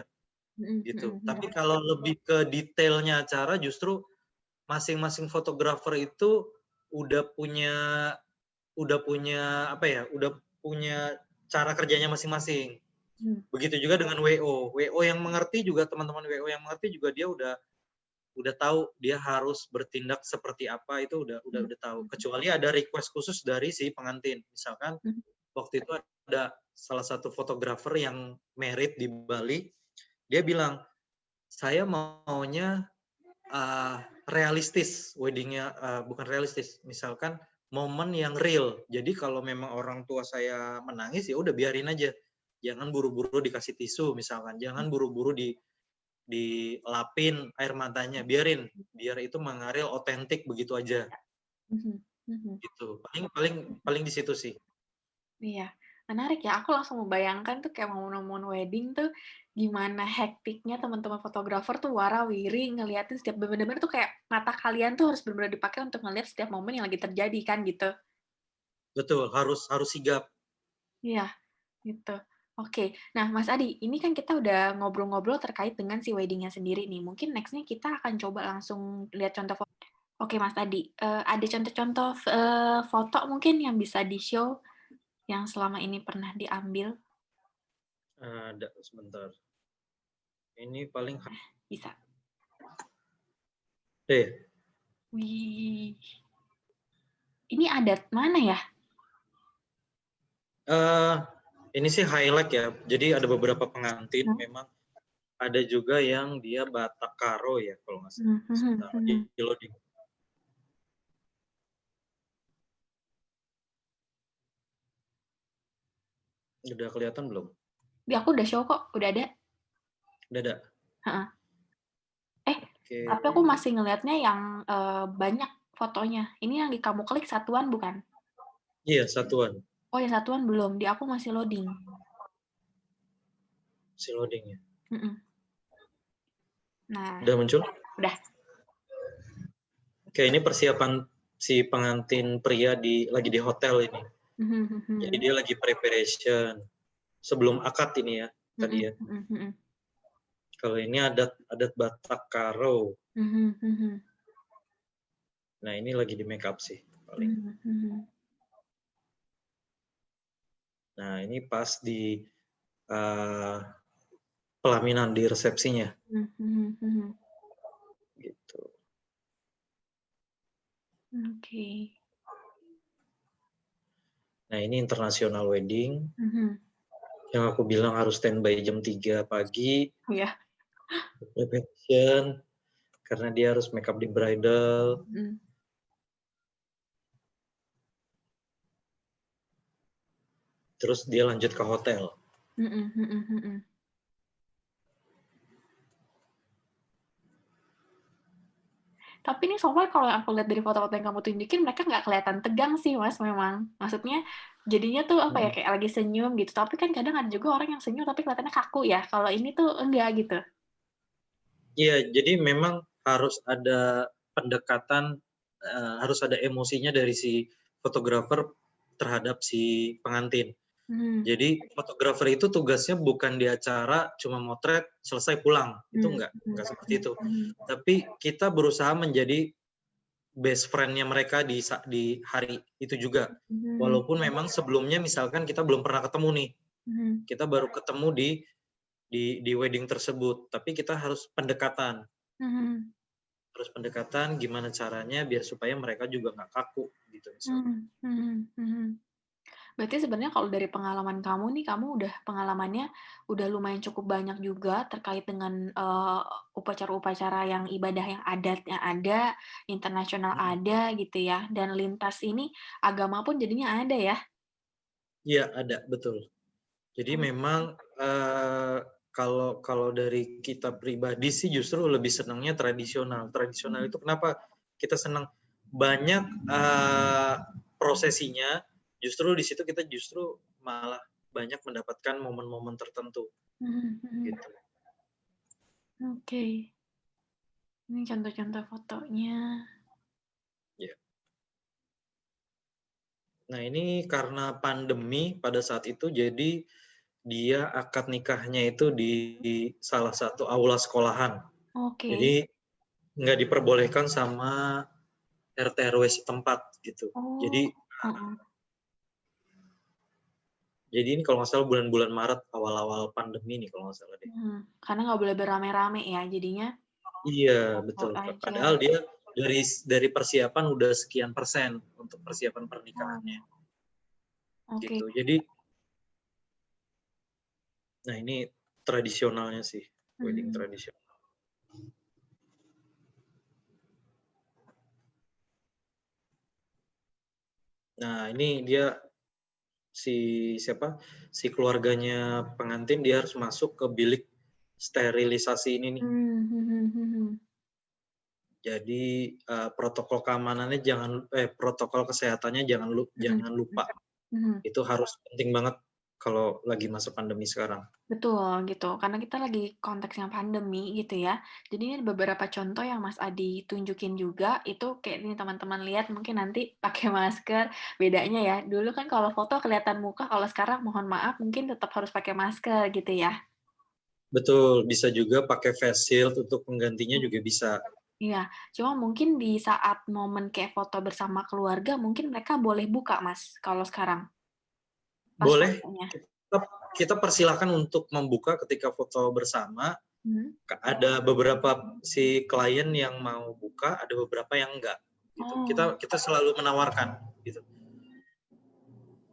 mhm mhm Gitu. mhm Tapi kalau lebih ke detailnya acara justru masing-masing fotografer itu udah punya udah punya apa ya, udah punya cara kerjanya masing-masing. mhm Begitu juga dengan WO. WO yang mengerti juga teman-teman WO yang mengerti juga dia udah tahu dia harus bertindak seperti apa itu mhm udah tahu. mhm Kecuali ada request khusus dari si pengantin. Misalkan mhm waktu itu ada salah satu fotografer yang merit di Bali, dia bilang, "Saya maunya realistis weddingnya bukan realistis, misalkan momen yang real. Jadi kalau memang orang tua saya menangis, ya udah biarin aja. Jangan buru-buru dikasih tisu misalkan, jangan buru-buru dilapin air matanya, biarin, biar itu mengalir otentik begitu aja, mhm mhm. gitu. Paling paling paling di situ sih. Iya, menarik ya. Aku langsung membayangkan tuh kayak momen-momen wedding tuh gimana hektiknya teman-teman fotografer tuh warawiri ngeliatin setiap bener-bener tuh kayak mata kalian tuh harus bener-bener dipakai untuk ngelihat setiap momen yang lagi terjadi kan gitu. Betul, harus harus sigap. Iya, gitu. Oke. Nah, Mas Adi, ini kan kita udah ngobrol-ngobrol terkait dengan si wedding-nya sendiri nih. Mungkin next-nya kita akan coba langsung lihat contoh foto. Oke, Mas Adi, ada contoh-contoh foto mungkin yang bisa di-show yang selama ini pernah diambil? Ada, sebentar. Ini paling Bisa. deh. Wih, ini adat mana ya? Eh, ini sih highlight ya. Jadi ada beberapa pengantin Mhm, memang ada juga yang dia Batak Karo ya kalau nggak salah. mhm mhm Sebentar lagi mhm. loading. Udah kelihatan belum? Di aku udah show kok, udah ada. Udah ada. Heeh. Eh, Oke. tapi aku masih ngelihatnya yang, banyak fotonya. Ini yang di kamu klik satuan bukan? Iya, satuan. Oh, yang satuan belum, di aku masih loading. Si loading ya. Mhm. Nah, Udah muncul? udah. Oke, ini persiapan si pengantin pria lagi di hotel ini. Mhm Jadi mhm. dia lagi preparation sebelum akad ini ya tadi Mhm ya. mhm mhm. Kalau ini adat adat Batak Karo. Mhm mhm. Nah, ini lagi di make up sih paling. Mhm mhm. Nah, ini pas di uh, pelaminan di resepsinya Mhm mhm mhm. gitu. Oke. Nah, ini international wedding Mhm. yang aku bilang harus standby jam 3 pagi, Iya. preparation karena dia harus make up di bridal, Mhm. terus dia lanjut ke hotel. Mhm mhm mhm. Tapi nih so far kalau yang aku lihat dari foto-foto yang kamu tunjukin, mereka nggak kelihatan tegang sih, Mas, memang. Maksudnya jadinya tuh, apa ya, Mhm. kayak lagi senyum gitu, tapi kan kadang ada juga orang yang senyum tapi kelihatannya kaku ya, kalau ini tuh enggak gitu. Iya, jadi memang harus ada pendekatan, harus ada emosinya dari si fotografer terhadap si pengantin. Mhm. Jadi fotografer itu tugasnya bukan di acara cuma motret selesai pulang, itu Mmm, mhm enggak seperti mhm itu. mhm. Tapi kita berusaha menjadi best friend-nya mereka di hari itu juga. Mhm Walaupun memang sebelumnya misalkan kita belum pernah ketemu nih, mhm kita baru ketemu di wedding tersebut, tapi kita harus pendekatan. mhm Terus pendekatan gimana caranya biar supaya mereka juga nggak kaku gitu misalkan. mhm mhm mhm. Berarti sebenarnya kalau dari pengalaman kamu nih, kamu udah pengalamannya udah lumayan cukup banyak juga terkait dengan, upacara-upacara yang ibadah yang adatnya ada, internasional Mhm. ada gitu ya, dan lintas ini agama pun jadinya ada ya? Iya ada, betul. Jadi Oh, memang, kalau kalau dari kita pribadi sih justru lebih senangnya tradisional. Tradisional mhm itu kenapa kita senang? Banyak, prosesinya, justru di situ kita justru malah banyak mendapatkan momen-momen tertentu, mhm mhm. gitu. Oke, ini contoh-contoh fotonya. Ya. Nah, ini karena pandemi pada saat itu, jadi dia akad nikahnya itu di salah satu aula sekolahan. Oke. Jadi nggak diperbolehkan sama RT/RW setempat gitu. Oh, Jadi heeh, jadi ini kalau nggak salah bulan-bulan Maret awal-awal pandemi nih kalau nggak salah deh. mhm, karena nggak boleh beramai-ramai ya, jadinya Iya foto betul. aja. Padahal dia dari persiapan udah sekian persen untuk persiapan pernikahannya Oh, oke. gitu. Jadi nah ini tradisionalnya sih, wedding Mhm. tradisional. Nah ini dia si siapa, si keluarganya pengantin dia harus masuk ke bilik sterilisasi ini nih. Mmm, mhm mhm. Jadi, protokol keamanannya protokol kesehatannya Mhm jangan mhm lupa. mhm. Itu harus penting banget kalau lagi masa pandemi sekarang. Betul, gitu. Karena kita lagi konteksnya pandemi gitu ya. Jadi ini beberapa contoh yang Mas Adi tunjukin juga, itu kayak nih teman-teman lihat mungkin nanti pakai masker, bedanya ya, dulu kan kalau foto kelihatan muka, kalau sekarang mohon maaf mungkin tetap harus pakai masker gitu ya. Betul, bisa juga pakai face shield untuk penggantinya Mmm, juga bisa. iya, cuma mungkin di saat momen kayak foto bersama keluarga, mungkin mereka boleh buka Mas, kalau sekarang, pas Boleh, fotonya. kita kita persilahkan untuk membuka ketika foto bersama, Mhm. ada beberapa si klien yang mau buka, ada beberapa yang enggak, gitu. Oh, Kita selalu menawarkan, gitu.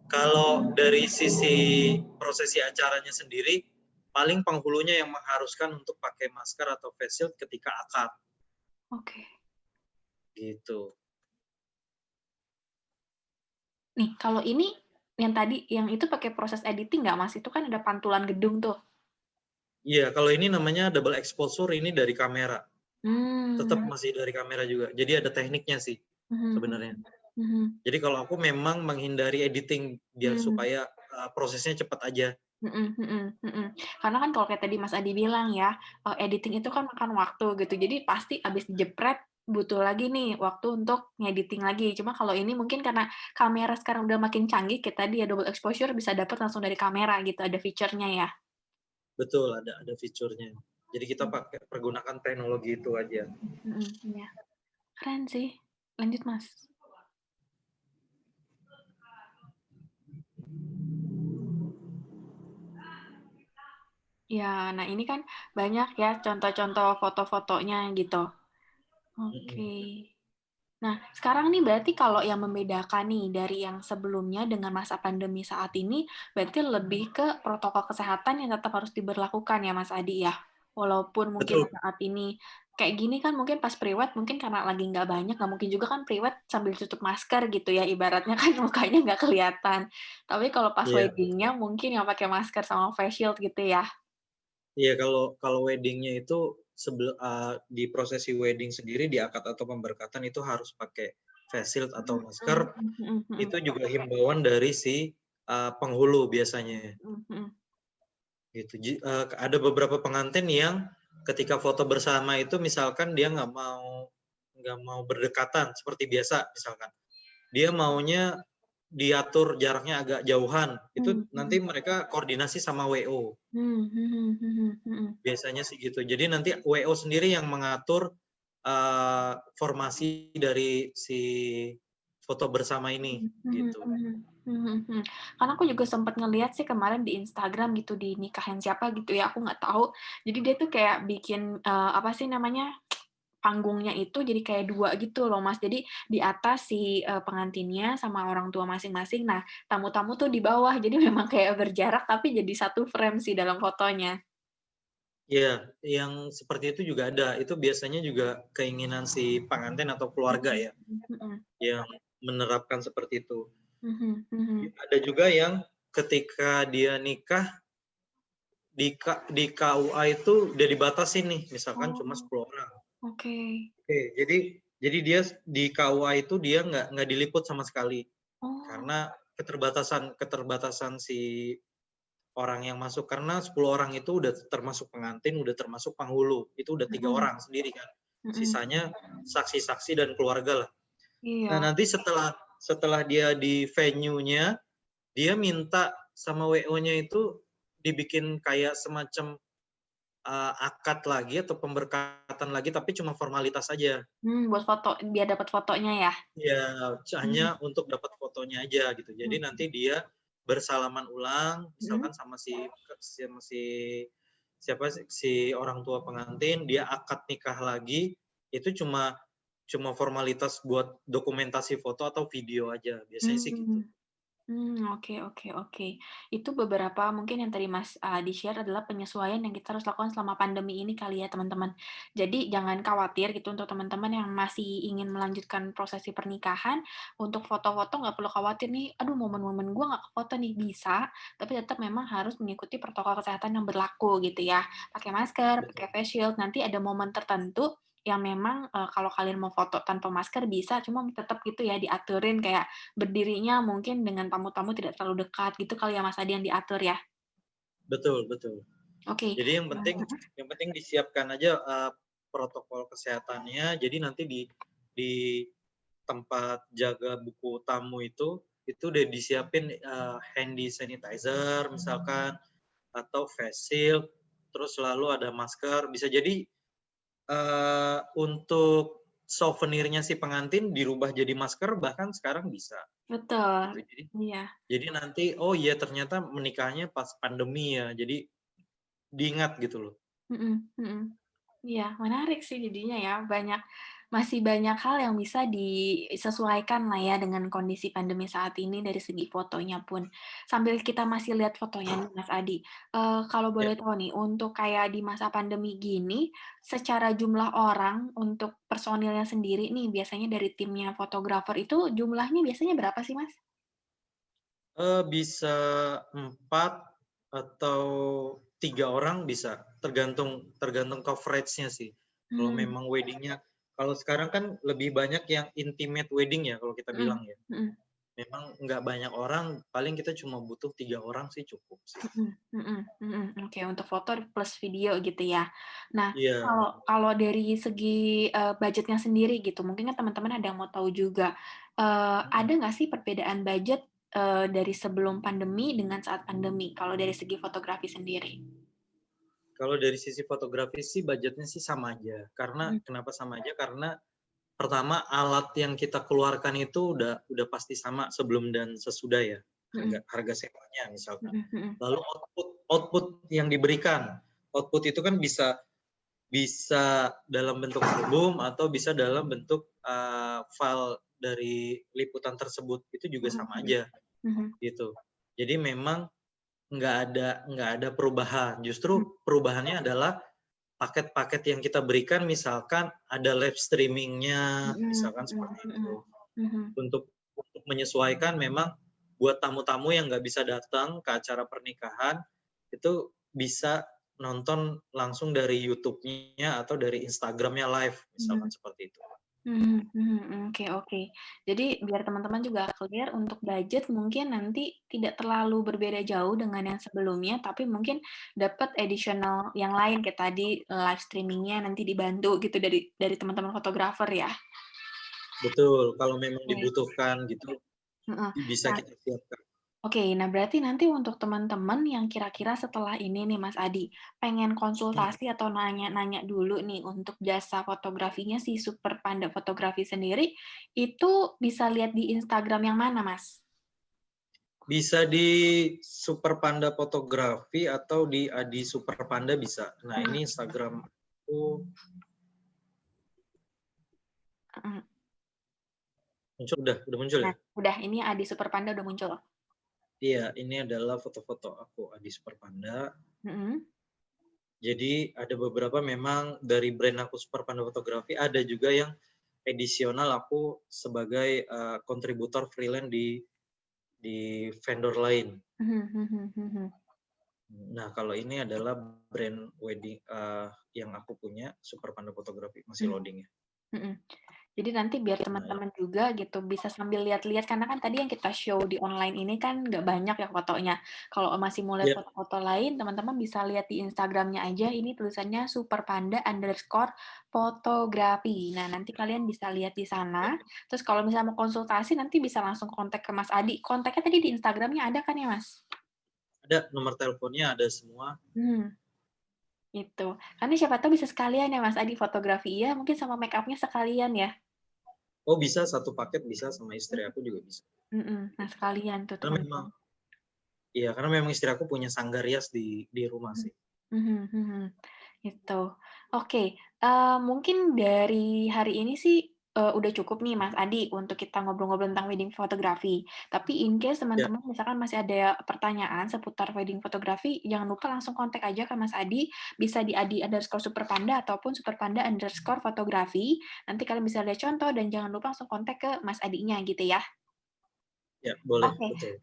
Kalau dari sisi prosesi acaranya sendiri, paling penghulunya yang mengharuskan untuk pakai masker atau face shield ketika akad, oke. gitu. Nih, kalau ini yang tadi, yang itu pakai proses editing nggak, Mas? Itu kan ada pantulan gedung tuh. Iya, kalau ini namanya double exposure ini dari kamera, tetap Mmm, masih dari kamera juga. Jadi ada tekniknya sih mhm mhm sebenarnya. Mhm. Jadi kalau aku memang menghindari editing biar Mmm. supaya, prosesnya cepat aja. Mhm mhm mhm. Karena kan kalau kayak tadi Mas Adi bilang ya, editing itu kan makan waktu gitu. Jadi pasti abis dijepret butuh lagi nih waktu untuk ngediting lagi. Cuma kalau ini mungkin karena kamera sekarang udah makin canggih, kayak tadi ya double exposure bisa dapet langsung dari kamera gitu, ada fiturnya ya. Betul, ada fiturnya. Jadi kita Mmm. pakai pergunakan teknologi itu aja. Mhm, iya. Keren sih. Lanjut Mas. Ya, nah ini kan banyak ya contoh-contoh foto-fotonya gitu. Oke. Mhm. Nah, sekarang nih berarti kalau yang membedakan nih dari yang sebelumnya dengan masa pandemi saat ini, berarti lebih ke protokol kesehatan yang tetap harus diberlakukan ya, Mas Adi, ya? Walaupun mungkin Betul. saat ini kayak gini kan mungkin pas priwet mungkin karena lagi nggak banyak, nggak mungkin juga kan priwet sambil tutup masker gitu ya, ibaratnya kan mukanya nggak kelihatan. Tapi kalau pas Iya. wedding-nya mungkin yang pakai masker sama face shield gitu ya? Iya, kalau kalau wedding-nya itu di prosesi wedding sendiri di akad atau pemberkatan itu harus pakai face shield atau Mhm masker, mhm mhm mhm itu juga himbauan dari si, penghulu biasanya, mhm mhm. gitu. Ada beberapa pengantin yang ketika foto bersama itu misalkan dia nggak mau berdekatan seperti biasa misalkan. Dia maunya diatur jaraknya agak jauhan, itu Mmm, nanti mhm. mereka koordinasi sama WO. Mmm, mhm mhm mhm. Biasanya sih gitu. Jadi nanti WO sendiri yang mengatur, formasi dari si foto bersama ini, Mhm mhm gitu. mhm mhm mhm. Karena aku juga sempet ngeliat sih kemarin di Instagram gitu, di nikahin siapa gitu ya, aku nggak tahu. Jadi dia tuh kayak bikin, apa sih namanya, panggungnya itu jadi kayak 2 gitu loh, Mas. Jadi di atas si, pengantinnya sama orang tua masing-masing, nah tamu-tamu tuh di bawah. Jadi memang kayak berjarak tapi jadi satu frame sih dalam fotonya. Iya, yang seperti itu juga ada. Itu biasanya juga keinginan si pengantin atau keluarga Mhm ya, mhm yang menerapkan seperti itu. mhm mhm. Ada juga yang ketika dia nikah di KUA itu udah dibatasin nih, misalkan cuma Oh, 10 orang. oke. Oke, jadi dia di KUA itu dia nggak diliput sama sekali, Oh, karena keterbatasan keterbatasan si orang yang masuk. Karena 10 orang itu udah termasuk pengantin, udah termasuk penghulu, itu udah 3 mhm orang sendiri kan. mhm. Sisanya saksi-saksi dan keluarga lah. Nah, Iya. nanti setelah setelah dia di venue-nya, dia minta sama WO-nya itu dibikin kayak semacam, akad lagi atau pemberkatan lagi, tapi cuma formalitas aja. Buat foto biar dapat fotonya ya? Iya, hanya Mhm untuk dapat fotonya aja gitu. Jadi nanti mhm dia bersalaman ulang, mhm misalkan sama si siapa sih, si orang tua pengantin, dia akad nikah lagi, itu cuma cuma formalitas buat dokumentasi foto atau video aja, biasanya sih gitu. mmm. Oke oke oke. Itu beberapa mungkin yang tadi Mas, di-share adalah penyesuaian yang kita harus lakukan selama pandemi ini kali ya, teman-teman. Jadi jangan khawatir gitu untuk teman-teman yang masih ingin melanjutkan prosesi pernikahan, untuk foto-foto nggak perlu khawatir nih, "Aduh momen-momen gua nggak kefoto nih." Bisa, tapi tetap memang harus mengikuti protokol kesehatan yang berlaku gitu ya. Pakai masker, Betul. pakai face shield, nanti ada momen tertentu yang memang, kalau kalian mau foto tanpa masker bisa, cuma tetap gitu ya diaturin kayak berdirinya mungkin dengan tamu-tamu tidak terlalu dekat gitu kali ya, Mas Adi, yang diatur ya? Betul betul. Oke, Jadi yang penting disiapkan aja, protokol kesehatannya, jadi nanti di tempat jaga buku tamu itu udah disiapin, handy sanitizer misalkan, atau face shield, terus selalu ada masker, bisa jadi, untuk souvenirnya si pengantin dirubah jadi masker bahkan sekarang bisa, gitu. betul, Jadi iya, jadi nanti, oh iya ternyata menikahnya pas pandemi ya, jadi diingat gitu loh. mhm mhm. Iya, menarik sih jadinya ya, masih banyak hal yang bisa disesuaikan lah ya dengan kondisi pandemi saat ini dari segi fotonya pun. Sambil kita masih lihat fotonya nih Mas Adi, kalau Ya. boleh tahu nih untuk kayak di masa pandemi gini, secara jumlah orang untuk personilnya sendiri nih biasanya dari timnya fotografer itu jumlahnya biasanya berapa sih, Mas? Bisa 4 atau 3 orang bisa, tergantung tergantung coverage-nya sih. Kalau Mmm, memang wedding-nya Kalau sekarang kan lebih banyak yang intimate wedding ya kalau kita Mhm bilang ya. mhm Memang nggak banyak orang, paling kita cuma butuh 3 orang sih cukup sih. mhm mhm mhm, oke untuk foto plus video gitu ya. Nah, Iya, kalau kalau dari segi, budgetnya sendiri gitu, mungkin kan teman-teman ada yang mau tahu juga, ada mhm. nggak sih perbedaan budget, dari sebelum pandemi dengan saat pandemi, kalau dari segi fotografi sendiri? Kalau dari sisi fotografi sih budgetnya sih sama aja. Karena Mhm kenapa sama aja, karena pertama alat yang kita keluarkan itu udah pasti sama sebelum dan sesudah ya, harga mhm harga sewanya misalkan. mhm mhm Lalu output yang diberikan, output itu kan bisa bisa dalam bentuk album atau bisa dalam bentuk, file dari liputan tersebut, itu juga mhm sama mhm aja, mhm gitu. Jadi memang nggak ada perubahan, mhm justru perubahannya adalah paket-paket yang kita berikan, misalkan ada live streaming-nya, mhm misalkan mhm seperti mhm itu. mhm Untuk menyesuaikan memang buat tamu-tamu yang nggak bisa datang ke acara pernikahan, itu bisa nonton langsung dari YouTube-nya atau dari Instagram-nya live, misalkan mhm. seperti itu. Mhm mhm, oke oke. Jadi biar teman-teman juga clear untuk budget mungkin nanti tidak terlalu berbeda jauh dengan yang sebelumnya, tapi mungkin dapat additional yang lain kayak tadi live streaming-nya nanti dibantu gitu dari teman-teman fotografer ya? Betul, kalau memang Oke, dibutuhkan gitu, heeh. bisa Nah kita siapkan. oke, nah berarti nanti untuk teman-teman yang kira-kira setelah ini nih Mas Adi, pengen Mhm. konsultasi atau nanya-nanya dulu nih untuk jasa fotografinya si Super Panda Fotografi sendiri, itu bisa lihat di Instagram yang mana, Mas? Bisa di Super Panda Fotografi atau di Adi Super Panda bisa. Nah, Mhm ini Instagram aku mhm. muncul, udah muncul Nah, ya? udah ini Adi Super Panda udah muncul? Iya, ini adalah foto-foto aku Adi Super Panda. Mhm Jadi ada beberapa memang dari brand aku Super Panda Fotografi, ada juga yang edisional aku sebagai, kontributor freelance di vendor lain. mhm mhm mhm Nah, kalau ini adalah brand wedding, yang aku punya Super Panda Fotografi, masih mhm loading ya. mhm. Jadi nanti biar Nah, teman-teman juga gitu bisa sambil lihat-lihat karena kan tadi yang kita show di online ini kan nggak banyak ya fotonya. Kalau masih mau lihat ya, foto-foto lain, teman-teman bisa lihat di Instagram-nya aja ini tulisannya superpanda_fotografi. Nah, nanti kalian bisa lihat di sana. Terus kalau misalnya mau konsultasi nanti bisa langsung kontak ke Mas Adi. Kontaknya tadi di Instagram-nya ada kan ya, Mas? ada nomor teleponnya, ada semua. Hmm. Itu. Karena siapa tahu bisa sekalian ya Mas Adi, fotografi iya, mungkin sama make up-nya sekalian ya? Oh, bisa satu paket, bisa sama istri aku juga bisa. Mhm. Nah sekalian tuh Karena memang teman-teman. iya, karena memang istri aku punya sanggar rias di rumah Mhm. sih. Mhm mhm. Itu. Oke, mungkin dari hari ini sih, udah cukup nih Mas Adi untuk kita ngobrol-ngobrol tentang wedding fotografi. Tapi in case Ya, teman-teman misalkan masih ada pertanyaan seputar wedding fotografi, jangan lupa langsung kontak aja ke Mas Adi, bisa di adi_superpanda ataupun superpanda_fotografi. Nanti kalian bisa lihat contoh dan jangan lupa langsung kontak ke Mas Adinya gitu ya. ya boleh, Oke, betul.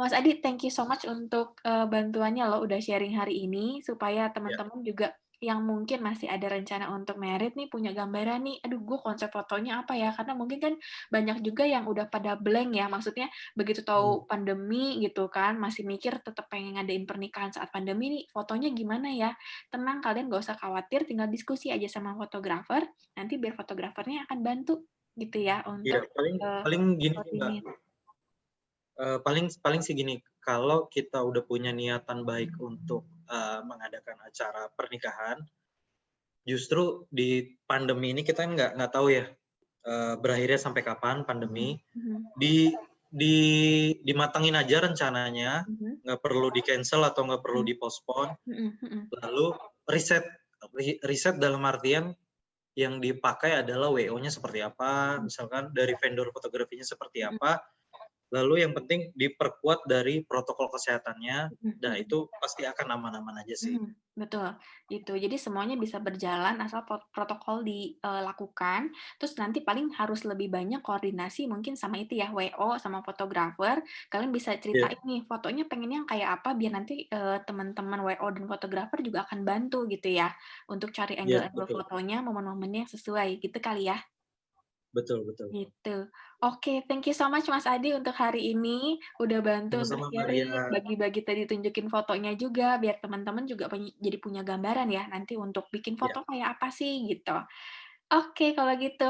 Mas Adi, thank you so much untuk, bantuannya loh, udah sharing hari ini, supaya Ya, teman-teman juga yang mungkin masih ada rencana untuk merit nih, punya gambaran nih, "Aduh, gue konsep fotonya apa ya?" Karena mungkin kan banyak juga yang udah pada blank ya, maksudnya begitu mhm, tahu pandemi gitu kan, masih mikir tetap pengen ngadain pernikahan saat pandemi nih, fotonya gimana ya? Tenang, kalian nggak usah khawatir, tinggal diskusi aja sama fotografer, nanti biar fotografernya akan bantu gitu ya iya, untuk, paling eee, paling gini sih, Mbak, koordinir. paling paling sih gini, kalau kita udah punya niatan baik untuk, mengadakan acara pernikahan, justru di pandemi ini kita nggak tahu ya, berakhirnya sampai kapan Mhm pandemi. mhm. Di di dimatengin aja rencananya, Mhm nggak perlu di-cancel atau nggak perlu mhm di-postpone, mhm mhm lalu riset riset dalam artian yang dipakai adalah WO-nya seperti apa, misalkan dari vendor fotografinya seperti mhm apa, lalu yang penting diperkuat dari protokol kesehatannya, Mhm nah mhm. itu pasti akan aman-aman aja sih. Betul, gitu. Jadi semuanya bisa berjalan asal protokol dilakukan, terus nanti paling harus lebih banyak koordinasi mungkin sama itu ya, WO sama fotografer, kalian bisa Iya, ceritain nih, fotonya pengennya yang kayak apa biar nanti, teman-teman WO dan fotografer juga akan bantu gitu ya, untuk cari iya, angle-angle betul, fotonya, momen-momennya yang sesuai, gitu kali ya? betul, betul. Gitu. Oke, thank you so much Mas Adi untuk hari ini, udah bantu untuk Sama-sama Maria, sharing, bagi-bagi tadi tunjukin fotonya juga, biar teman-teman juga jadi punya gambaran ya, nanti untuk bikin ya, foto kayak apa sih, gitu. Oke, kalau gitu,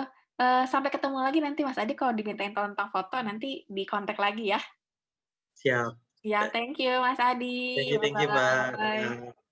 sampai ketemu lagi nanti Mas Adi kalau dimintain tentang foto, nanti di-kontak lagi ya. siap. Ya, thank you Mas Adi, Thank you, Mbak. bye-bye. Dadah.